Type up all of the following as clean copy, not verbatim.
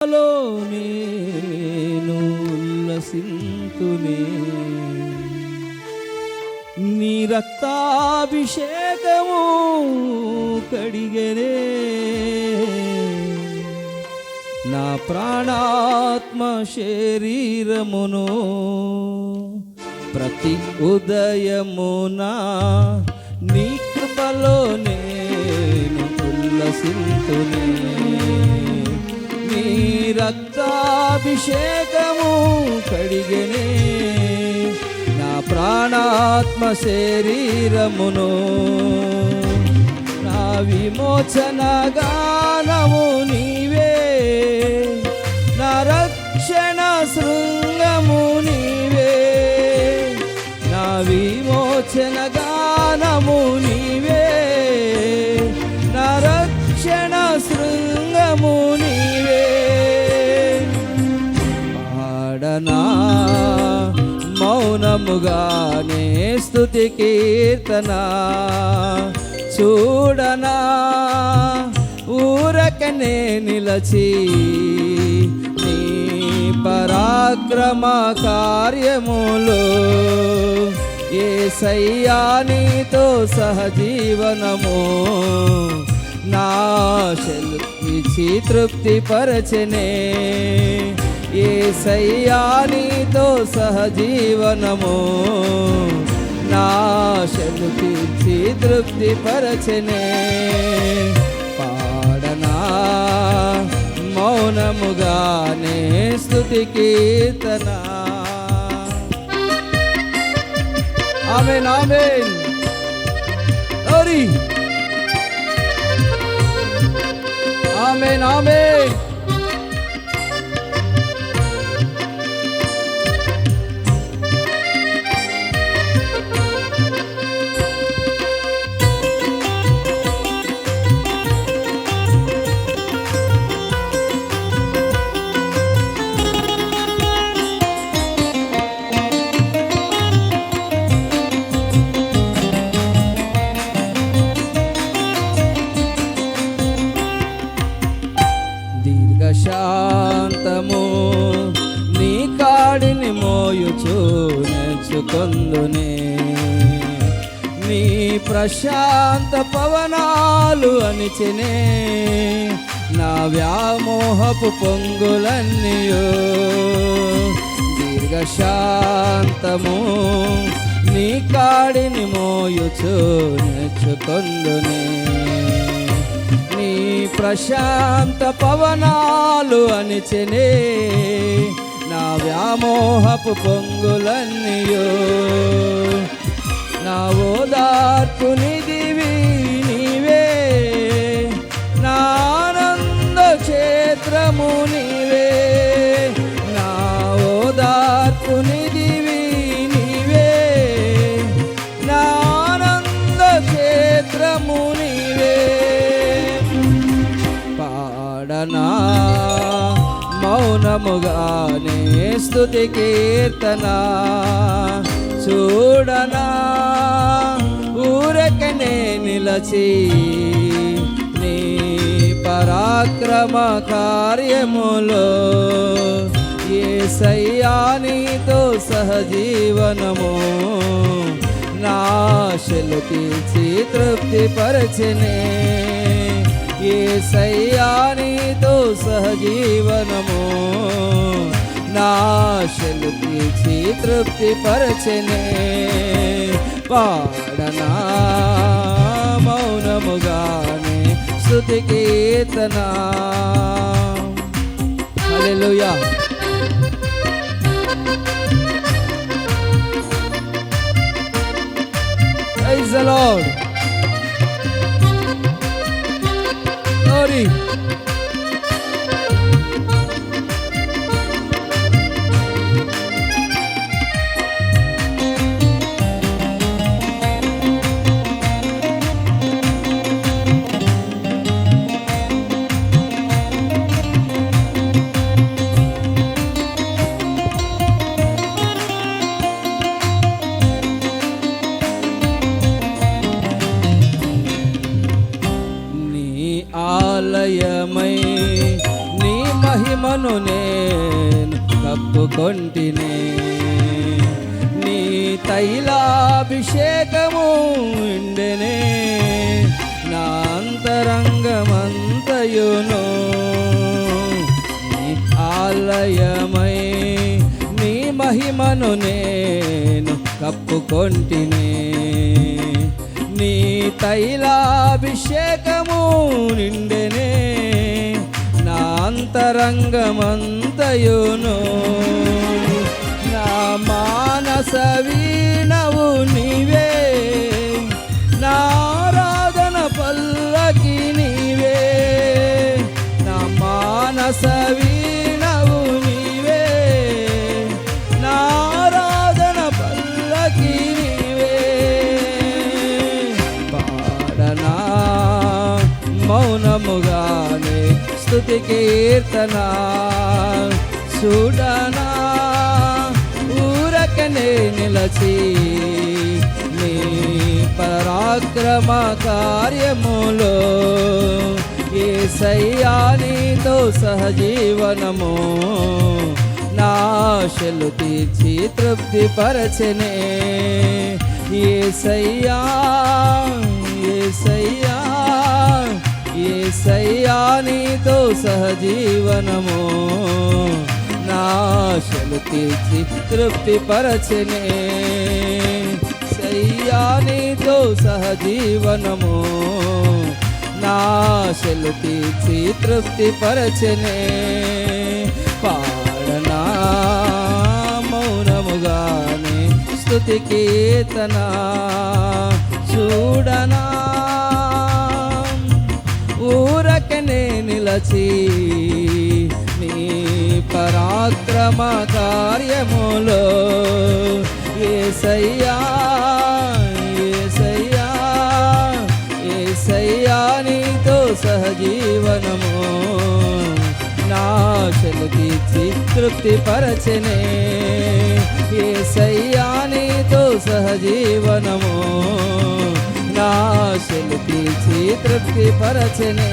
లో నేను ఉల్లసింతునే, నీ రక్తాభిషేకము కడిగెనే నా ప్రాణాత్మ శరీరమును. ప్రతి ఉదయమునా నీ కృపలో నేను ఉల్లసింతునే, నీ రక్తాభిషేకము కడిగెనే నా ప్రాణాత్మ శరీరమును. నా విమోచన గానము నీవే, నా రక్షణ శృంగము నీవే, నా విమోచన గానము నీవే, నా రక్షణ శృంగము నీవే. పాడనా మౌనముగానే స్తుతి కీర్తన, చూడనా ఊరకనే నిలచి నీ పరాక్రమ కార్యములు. యేసయ్యా నీతో సహజీవనము నా ఆశలు ఇచ్చి తృప్తి పరచెనే. యేసయ్యా నీతో సహజీవనము నా ఆశలు తీర్చి తృప్తి పరచెనే. పాడనా మౌనముగానే స్తుతి కీర్తన. ఆమేన్ ఆమేన్. ఓరి ఆమేన్ ఆమేన్. శాంతము నీ కాడిని మోయుచు నేర్చుకొందునే, నీ ప్రశాంత పవనాలు అణిచెనే నా వ్యామోహపు పొంగులన్నీయో. దీర్ఘశాంతము నీ కాడిని మోయుచు నేర్చుకొందునే, నీ ప్రశాంత పవనాలు అణిచెనే నా వ్యామోహపు పొంగులన్నీయో. నా ఓదార్పు నిధివి నీవే, నా ఆనంద క్షేత్రము నీవే, నా ఓదార్పు నిధివి నీవే, నా ఆనంద క్షేత్రము నీవే. పాడనా మౌనముగానే స్తుతి కీర్తన, చూడనా ఊరకనే నిలచి నీ పరాక్రమ కార్యములో. యేసయ్యా నీతో సహజీవనము నా ఆశలు తీర్చి తృప్తి పరచెనే. యేసయ్యా నీతో సహజీవనము నా ఆశలు తీర్చి తృప్తి పరచెనే. పాడనా మౌనముగానే స్తుతి కీర్తన. Hallelujah. Praise the lord. Glory. మహిమను నేను కప్పుకొంటినే. నీ తైలాభిషేకము ఉండెనే నా అంతరంగమంతయును. నీ ఆలయమై నీ మహిమను నేను కప్పుకొంటినే. నీ తైలాభిషేకము నిండెనే నా అంతరంగమంతయును. నా మానస వీణవు నీవే, నా ఆరాధన పల్లకి నీవే. నా మానస వీణవు నీవే, నా ఆరాధన పల్లకి నీవే. పాడనా మౌనముగానే స్తుతి కీర్తన, చూడనా ఊరకనే నిలచి నీ పరాక్రమ కార్యములో. యేసయ్యా నీతో సహజీవనము నా ఆశలు తీర్చి తృప్తి పరచెనే. యేసయ్యా యేసయ్యా యేసయ్యా నీతో సహజీవనము నా ఆశలు తీర్చి తృప్తి పరచెనే. యేసయ్యా నీతో సహజీవనము నా ఆశలు తీర్చి తృప్తి పరచెనే. పాడనా మౌనముగానే స్తుతి కీర్తన, చూడనా ఊరకనే నిలచి నీ పరాక్రమ కార్యములో. యేసయ్యా యేసయ్యా యేసయ్యా నీతో సహజీవనము నా ఆశలు తీర్చి తృప్తి పరచెనే. యేసయ్యా నీతో సహజీవనము నా ఆశలు తీర్చి తృప్తి పరచెనే.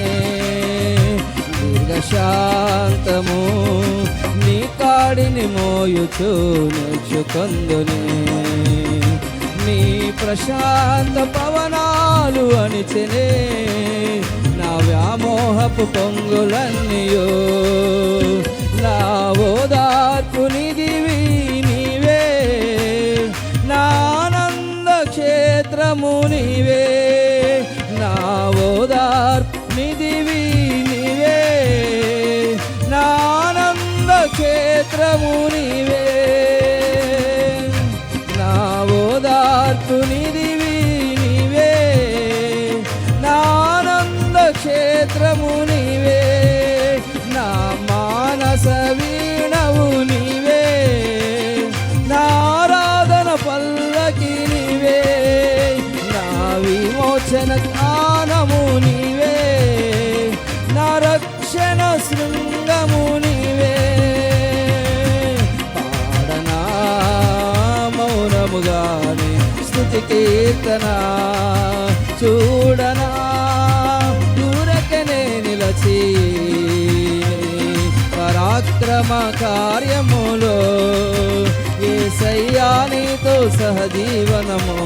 దీర్ఘశాంతము నీ కాడిని మోయుచు నేర్చుకొందునే. నీ ప్రశాంత పవనాలు అణిచెనే నా వ్యామోహపు పొంగులన్నీయో. నా ఓదార్పు నిధివి నీవే, నా ఆనంద క్షేత్రము నీవే. నా ఓదార్పు నిధివి నీవే, నా ఆనంద క్షేత్రము నీవే. నా ఓదార్పు నిధివి నీవే, నా ఆనంద క్షేత్రము నీవే. నా మానస వీణవు నీవే, నా ఆరాధన పల్లకి నీవే. నా విమోచన జ్ఞానము నీవే, నా రక్షణ శృంగము నీవే. పాడనా మౌనముగానే స్తుతి కీర్తన, చూడనా దూరకనే నిలచి పరాక్రమ కార్యములో. యేసయ్యా నీతో సహజీవనము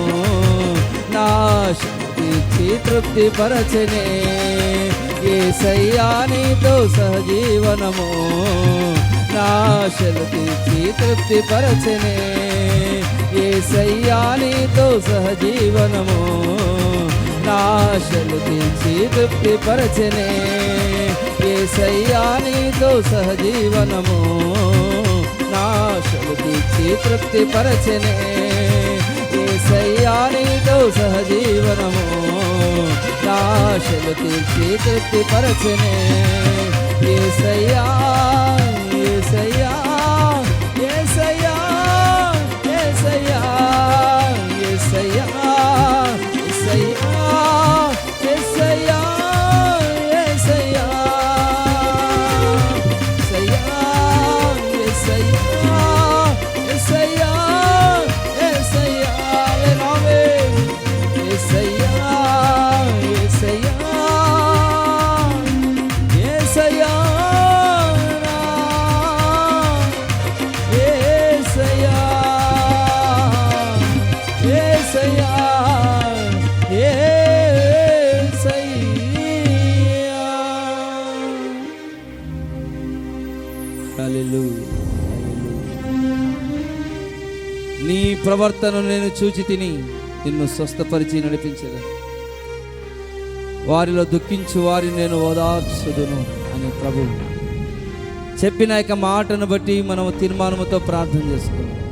నా ఆశలు తీర్చి తృప్తి పరచెనే. యేసయ్యా నీతో సహజీవనము నా ఆశలు తీర్చి తృప్తి పరచెనే. యేసయ్యా నీతో సహజీవనము నా ఆశలు తీర్చి తృప్తి పరచెనే. యేసయ్యా నీతో సహజీవనము నా ఆశలు తీర్చి తృప్తి పరచెనే. యేసయ్యా నీతో సహజీవనము నా ఆశలు తీర్చి తృప్తి పరచెనే. యేసయ్యా యేసయ్యా యేసయ్యా యేసయ్యా యేసయ్యా యేసయ్యా యేసయ్యా యేసయ్యా యేసయ్యా యేసయ్యా యేసయ్యా వెనావే యేసయ్యా యేసయ్యా యేసయ్యా నా నీ ప్రవర్తనను నేను చూచి తిని నిన్ను స్వస్థపరిచి నడిపించదు. వారిలో దుఃఖించు వారిని నేను ఓదార్చుదును అని ప్రభు చెప్పిన యొక్క మాటను బట్టి మనం తీర్మానముతో ప్రార్థన చేసుకున్నాం.